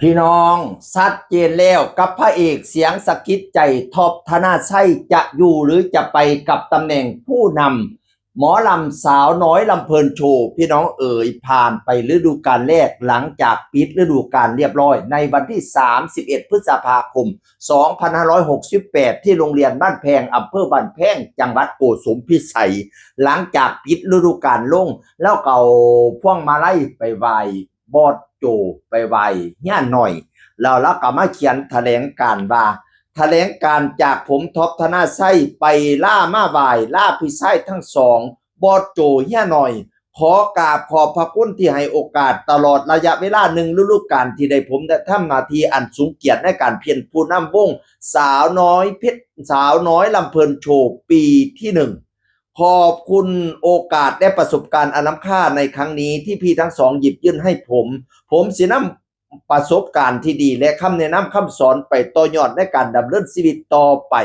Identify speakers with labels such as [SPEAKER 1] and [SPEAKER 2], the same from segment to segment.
[SPEAKER 1] พี่น้องชัดเจนแล้วกับพระเอกเสียงสะกิดใจท็อปธนาชัยจะอยู่หรือจะไปกับตำแหน่งผู้นำหมอลำสาวน้อยลำเพลินโชว์พี่น้องผ่านไปฤดูกาลแรกหลังจากปิดฤดูกาลเรียบร้อยในวันที่31พฤษภาคม2568ที่โรงเรียนบ้านแพงอำเภอบ้านแพงจังหวัดโกสุมพิสัยหลังจากปิดฤดูกาลลงแล้วเก่าพวงมาลัยไปไหว้บอสโจไปไหว้เฮียหน่อยแล้วก็มาเขียนแถลงการว่าแถลงการจากผมท็อปธนาชัยไปล่ามาไหว้ล่าพี่ชายทั้งสองบอสโจเฮียหน่อยขอกราบขอบพระคุณที่ให้โอกาสตลอดระยะเวลาหนึ่งฤดูกาลที่ได้ผมได้ทำหน้าที่อันสูงเกียรติในการเพียรผู้นำวงสาวน้อยเพชรสาวน้อยลำเพลินโชว์ปีที่หนึ่งขอบคุณโอกาสและประสบการณ์อันล้ำค่าในครั้งนี้ที่พี่ทั้งสองหยิบยื่นให้ผมสินำประสบการณ์ที่ดีและคำแนะนำคำสอนไปต่อยอดในการดำเนินชีวิตต่อไป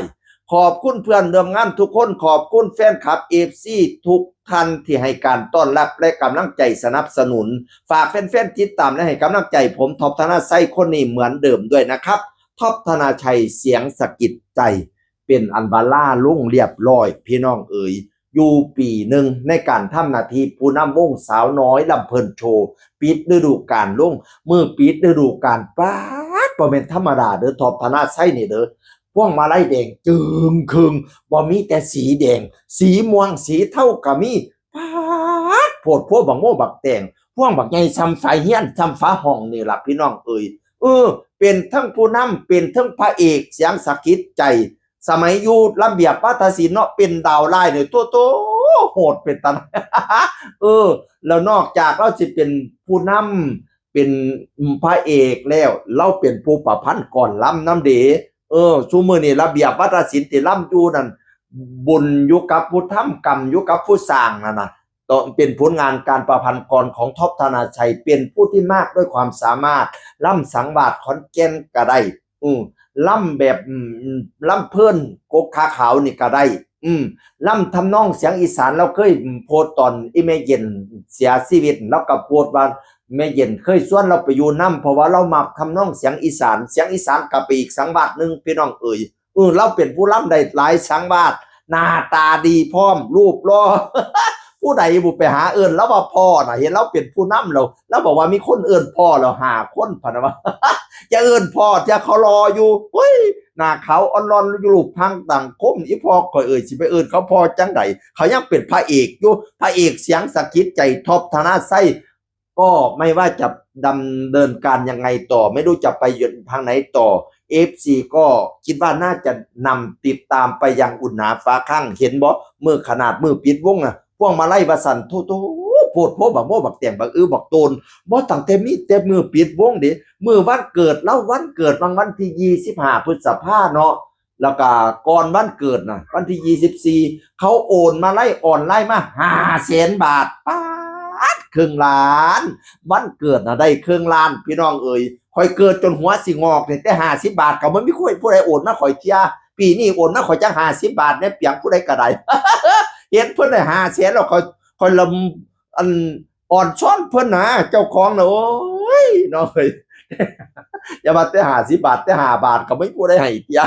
[SPEAKER 1] ขอบคุณเพื่อนร่วมงานทุกคนขอบคุณแฟนคลับ FC ทุกท่านที่ให้การต้อนรับและกำลังใจสนับสนุนฝากแฟนๆติดตามและให้กำลังใจผมท็อปธนาชัยคนนี้เหมือนเดิมด้วยนะครับท็อปธนาชัยเสียงสะกิดใจเป็นอันบาล่าลุ่งเรียบร้อยพี่น้องอยู่ปีหนึ่งในการทำหน้าที่ผู้นำวงสาวน้อยลำเพลินโชว์ปิดฤดูกาลลงมือปิดฤดูกาลป๊าดบ่เป็นธรรมดาเด้อท็อปธนาชัยนี่เด้อพวงมาลัยแดงจึงครึงบ่มีแต่สีแดงสีม่วงสีเทาก็มีป๊าดโพดพวกบักโม่บักแตงพวงบักใหญ่ซ้ำไฟเฮียนซ้ำฟ้าห้องนี่ล่ะพี่น้องเป็นทั้งผู้นำเป็นทั้งพระเอกเสียงสะกิดใจสมัยอยู่ระเบียบวัฒนศิลป์เนาะเป็นดาวไล่เนี่ยโตโหดเป็นตัน แล้วนอกจากเราสิเป็นผู้นำเป็นพระเอกแล้วเราเป็นผู้ประพันธ์ก่อนล้ำน้ำเดซุมื้อนี้ระเบียบวัฒนศิลป์ที่ล้ำอยู่นั่นบุญอยู่กับผู้ทำกรรมอยู่กับผู้สร้างนั่นน่ะต้องเป็นผลงานการประพันธ์กรของท็อปธนาชัยเป็นผู้ที่มากด้วยความสามารถล้ำสังวาสขอนแก่นก็ได้ล่ำแบบล่ำเพิ่นกกขาขาวนี่ก็ได้ล่ำทำนองเสียงอีสานเราเคยโพสตอนอีเมเย็นเสียชีวิตแล้วก็โพสว่าแม่เย็นเคยส่วนเราไปอยู่น้ำเพราะว่าเรามักทำนองเสียงอีสานกับไปอีกสังวาสหนึ่งพี่น้องเราเป็นผู้ล่ำได้หลายสังวาสหน้าตาดีพร้อมรูปหล่อ ผู้ใดบุไปหาแล้วว่าพ่อน่ะเห็นเราเป็นผู้นำแล้วบอกว่ามีคนพ่อเรา5 คนพะนะว่า อย่าพ่อจะเขารออยู่เฮ้ยหน้าเขาอ่อนรอนอยู่รูปพังต่างคมอีพ่อข่อยสิไปเขาพ่อจังไดเขายังเป็นพระเอกอยู่พระเอกเสียงสะกิดใจท็อปธนาชัยก็ไม่ว่าจะดำเนินการยังไงต่อไม่รู้จะไปทางไหนต่อ FC ก็คิดว่าน่าจะนำติดตามไปยังอุ่นหนาฟ้าข้างเห็นบ่มือขนาดมือปิดวงน่ะพวงมาลัยว่าสั่นโตโพดโพบักโมบักเตียงบักบักโตนบ่ตั้งแต่มีแต่มือปิดวงเด้มือวันเกิดแล้ววันเกิดวันที่25พฤษภาคมเนาะแล้วก็ก่อนวันเกิดน่ะวันที่24เขาโอนมาไล่ออนไลน์มา500,000 บาทป๊าดครึ่งล้านวันเกิดน่ะได้ครึ่งล้านพี่น้องข่อยเกิดจนหัวสิงอกนี่แต่50 บาทก็บ่มีผู้ใดโอนมาข่อยเที่ยปีนี้โอนมาข่อยจัง50 บาทในเปียงผู้ใดก็ได้ เห็นเพิ่นได้500,000แล้วค่อยลำอันอ่อนช้อนเพิ่นนะเจ้าของน่ะโอ้ยน้อย อย่ามาแต่50 บาทแต่5 บาทก็ไม่ผู้ใดให้เตีย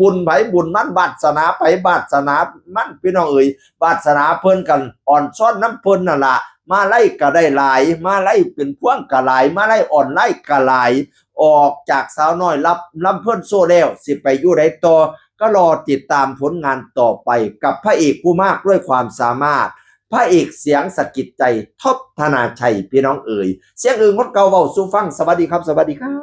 [SPEAKER 1] บุญไผบุญมันวาสนาไผวาสนามันพี่น้องวาสนาเพิ่นกันอ่อนช้อนน้ำเพิ่นนั่นล่ะมาไล่ก็ได้หลายมาไล่เป็นพวงก็หลายมาไล่อ่อนไล่ก็หลายออกจากสาวน้อยลำเพิ่นโซแล้วสิไปอยู่ไดต่อก็รอติดตามผลงานต่อไปกับพระเอกผู้มากด้วยความสามารถพระเอกเสียงสะกิดใจท็อปธนาชัยพี่น้องเสียงงดเก่าเว้าสู่ฟังสวัสดีครับสวัสดีครับ